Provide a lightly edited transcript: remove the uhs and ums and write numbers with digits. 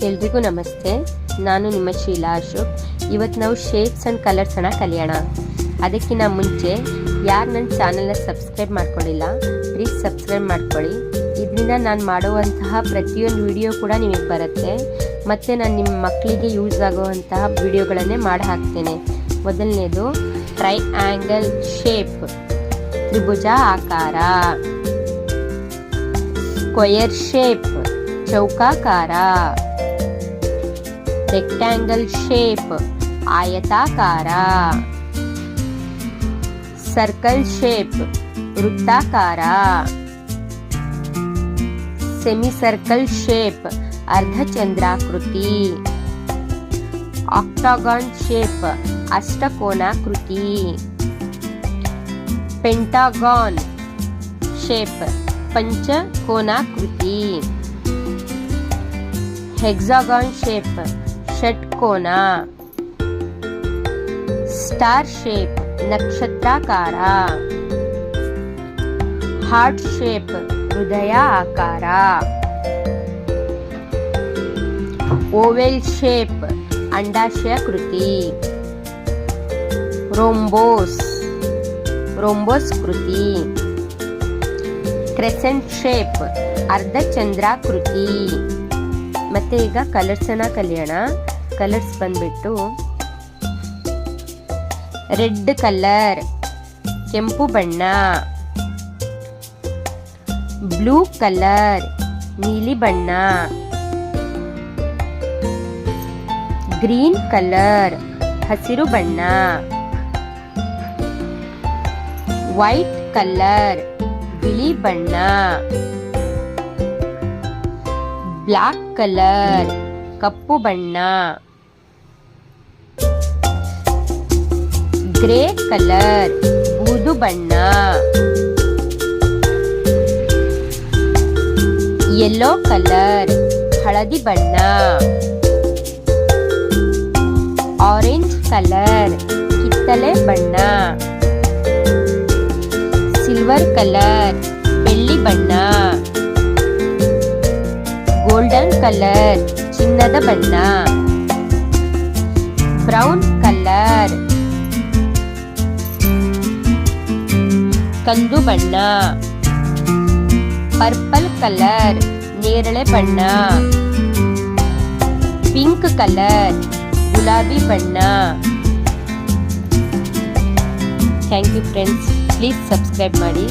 ಎಲ್ರಿಗೂ ನಮಸ್ತೆ. ನಾನು ನಿಮ್ಮ ಶೀಲಾ ಅಶೋಕ್. ಇವತ್ತು ನಾವು ಶೇಡ್ಸ್ ಆ್ಯಂಡ್ ಕಲರ್ಸ್ ಅನ್ನು ಕಲಿಯೋಣ. ಅದಕ್ಕಿಂತ ಮುಂಚೆ ಯಾರು ನನ್ನ ಚಾನಲ್ನ ಸಬ್ಸ್ಕ್ರೈಬ್ ಮಾಡ್ಕೊಂಡಿಲ್ಲ, ಪ್ಲೀಸ್ ಸಬ್ಸ್ಕ್ರೈಬ್ ಮಾಡ್ಕೊಳ್ಳಿ. ಇದರಿಂದ ನಾನು ಮಾಡುವಂತಹ ಪ್ರತಿಯೊಂದು ವಿಡಿಯೋ ಕೂಡ ನಿಮಗೆ ಬರುತ್ತೆ. ಮತ್ತು ನಾನು ನಿಮ್ಮ ಮಕ್ಕಳಿಗೆ ಯೂಸ್ ಆಗುವಂತಹ ವಿಡಿಯೋಗಳನ್ನೇ ಮಾಡಿ ಹಾಕ್ತೇನೆ. ಮೊದಲನೇದು ಟ್ರೈಆಂಗಲ್ ಶೇಪ್, ತ್ರಿಭುಜ ಆಕಾರ. ಸ್ಕ್ವೇರ್ ಶೇಪ್, ಚೌಕಾಕಾರ. ರೆಕ್ಟ್ಯಾಂಗಲ್ ಶೇಪ್, ಆಯತಾಕಾರ. ಸರ್ಕಲ್ ಶೇಪ್, ವೃತ್ತಾಕಾರ. ಸೆಮಿ ಸರ್ಕಲ್ ಶೇಪ್, ಅರ್ಧಚಂದ್ರಾಕೃತಿ. ಆಕ್ಟಾಗಾನ್ ಶೇಪ್, ಅಷ್ಟಕೋನಾಕೃತಿ. ಪೆಂಟಾಗಾನ್ ಶೇಪ್, ಪಂಚಕೋನಾಕೃತಿ. ಹೆಕ್ಸಾಗಾನ್ ಶೇಪ್, ಷಟ್ಕೋನ. ಸ್ಟಾರ್ ಶೇಪ್, ನಕ್ಷತ್ರಾಕಾರ. ಹಾರ್ಟ್ ಶೇಪ್, ಹೃದಯ ಆಕಾರ. ಓವೆಲ್ ಶೇಪ್, ಅಂಡಾಶಯಾಕೃತಿ. ರೋಂಬೋಸ್ ಕೃತಿ. ಕ್ರೆಸೆಂಟ್ ಶೇಪ್, ಅರ್ಧಚಂದ್ರಾಕೃತಿ. ಮತ್ತೆ ಈಗ ಕಲರ್ಸ್ ಅನ್ನ ಕಲಿಯೋಣ. ಕಲರ್ಸ್ ಬಂದ್ಬಿಟ್ಟು ರೆಡ್ ಕಲರ್, ಕೆಂಪು ಬಣ್ಣ. ಬ್ಲೂ ಕಲರ್, ನೀಲಿ ಬಣ್ಣ. ಗ್ರೀನ್ ಕಲರ್, ಹಸಿರು ಬಣ್ಣ. ವೈಟ್ ಕಲರ್, ಬಿಳಿ ಬಣ್ಣ. ಬ್ಲಾಕ್ ಕಲರ್, ಕಪ್ಪು ಬಣ್ಣ. ಗ್ರೇ ಕಲರ್, ಬೂದು ಬಣ್ಣ. ಯೆಲ್ಲೋ ಕಲರ್, ಹಳದಿ ಬಣ್ಣ. ಆರೆಂಜ್ ಕಲರ್, ಕಿತ್ತಳೆ ಬಣ್ಣ. ಸಿಲ್ವರ್ ಕಲರ್, ಬೆಳ್ಳಿ ಬಣ್ಣ. ಗೋಲ್ಡನ್ ಕಲರ್, ಚಿನ್ನದ ಬಣ್ಣ. ಬ್ರೌನ್ ಕಲರ್, ಕಂದು ಬಣ್ಣ. ಪರ್ಪಲ್ ಕಲರ್, ನೇರಳೆ ಬಣ್ಣ. ಪಿಂಕ್ ಕಲರ್, ಗುಲಾಬಿ ಬಣ್ಣ. Thank you friends. Please subscribe ಮಾಡಿ.